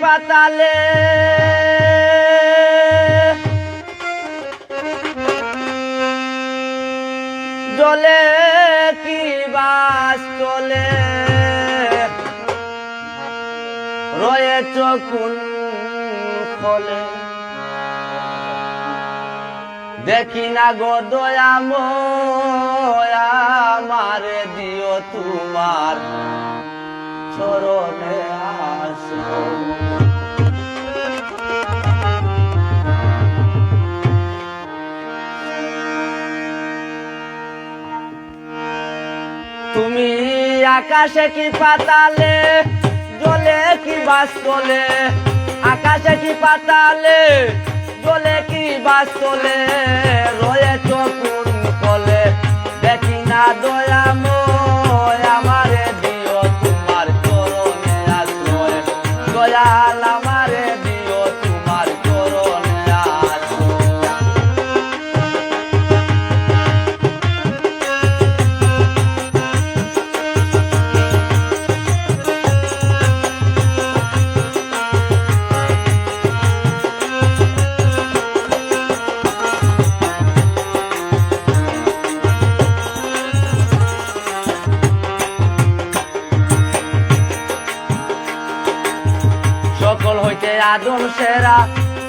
পাতালে জলে কি বাস চলে রয়েছ কোন ফলে দেখি না গো দয়াময় আমারে দিও তোমার চরণে আসো তুমি আকাশে কি পাতালে জলে কি বাস চলে আকাশে কি পাতালে জলে কি বাস চলে রয়েছ কোন ফলে দেখি না দয়াময় আমারে দিও তোমার চরণে আশ্রয় দয়াল আমারে দিও তোমার চরণে আশ্রয় সকল হইতে আদম সেরা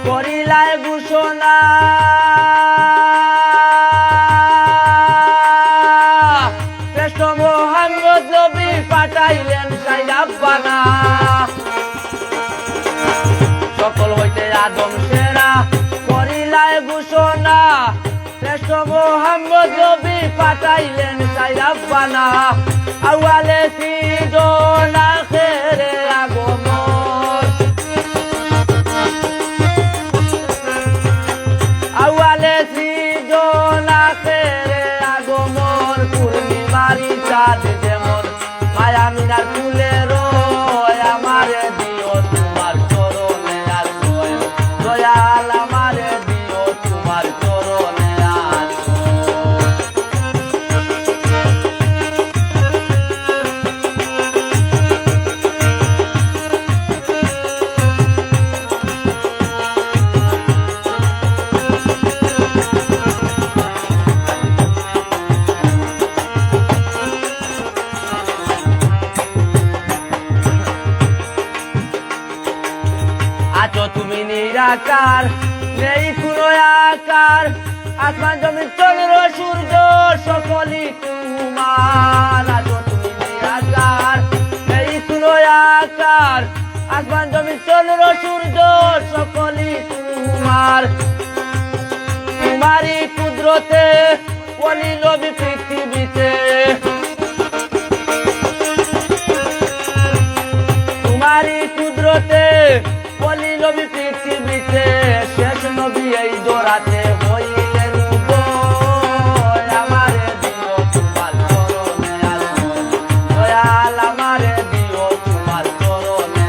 করিলাই ঘোষণা শ্রেষ্ঠ মোহাম্মদ নবী পাঠাইলেন সাইরাব্বানা সকল হইতে আদম সেরা করিলাই ঘোষণা শ্রেষ্ঠ মোহাম্মদ নবী পাঠাইলেন সাইরাব্বানা আওয়ালে সিজন আখেরে আগমন আওয়ালে সিজন আখেরে আগমন পূর্ণিমারি চাঁদ যেমন মায়া মিনার ফুলে রয় আমারে দিও তোমার চরণে আশ্রয় দয়াল আমারে দিও তোমার চরণে আশ্রয় আছো তুমি নিরাকার নেই কোনো আকার আসমান জমিন চন্দ্র সূর্য সকলই তোমার আছো তুমি নিরাকার নেই কোনো আকার আসমান জমিন চন্দ্র সূর্য সকলই তোমার তোমারই কুদরতে ওলি নবী পৃথিবীতে তোমারই কুদরতে বলি নবী পৃথিবীতে শেষ নবী এই দোরাতে হইলেন উদয় আমারে দিও তোমার চরণে আশ্রয় দয়াল আমারে দিও তোমার চরণে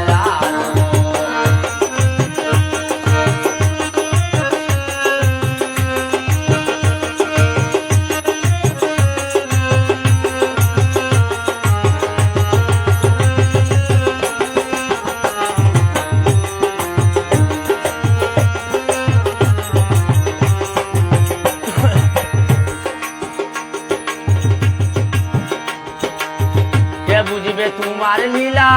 বুঝিবে তোমার লীলা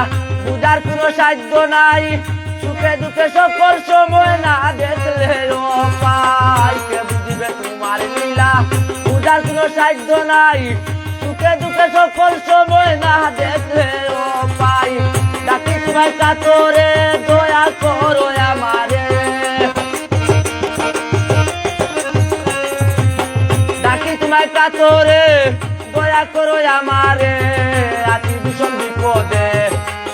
বুঝার কোনো সাধ্য নাই সুখে দুঃখে সকল সময় না দেখলে পাই কে বুঝিবে তোমার লীলা বুঝার কোনো সাধ্য নাই সুখে দুঃখে সকল সময় না দেখলে পাই ডাকি তোমায় কাতরে দয়া করো আমারে ডাকি তোমায় কাতরে দয়া করো আমারে আতি ভীষণ বিপদে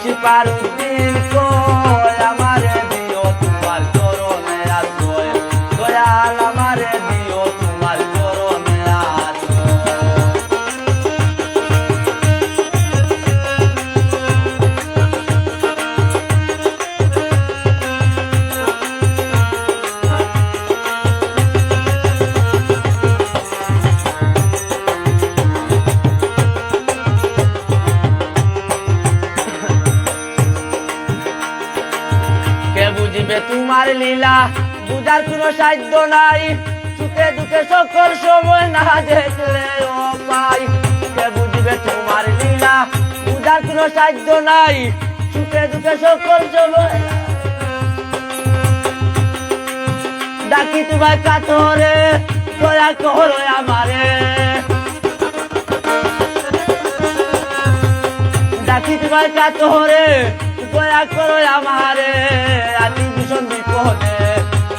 শিপারুদ্দিন কয় আমারে দিও তোমার চরণে আশ্রয় দয়াল আমারে দিও তোমার চরণে আশ্রয় কে বুঝিবে তোমার লীলা বুঝার কোনো সাধ্য নাই সুখে দুঃখে সকল সময় না দেখলে ও পাই কে বুঝিবে তোমার লীলা বুঝার কোনো সাধ্য নাই সুখে দুঃখে সকল সময় ডাকি তোমার কাতরে দয়া করো আমারে ডাকি তোমার কাতরে দয়া করো আমারে আতি ভীষণ বিপদে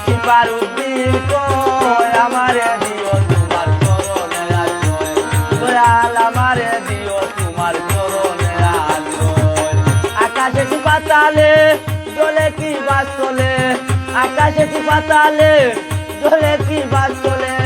কিপার উদ্দিন কয় আমারে দিও তোমার চরণে আশ্রয় দয়াল আমারে দিও তোমার চরণে আশ্রয় আকাশে কি পাতালে জলে কি বাস চলে আকাশে কি পাতালে জলে কি বাস চলে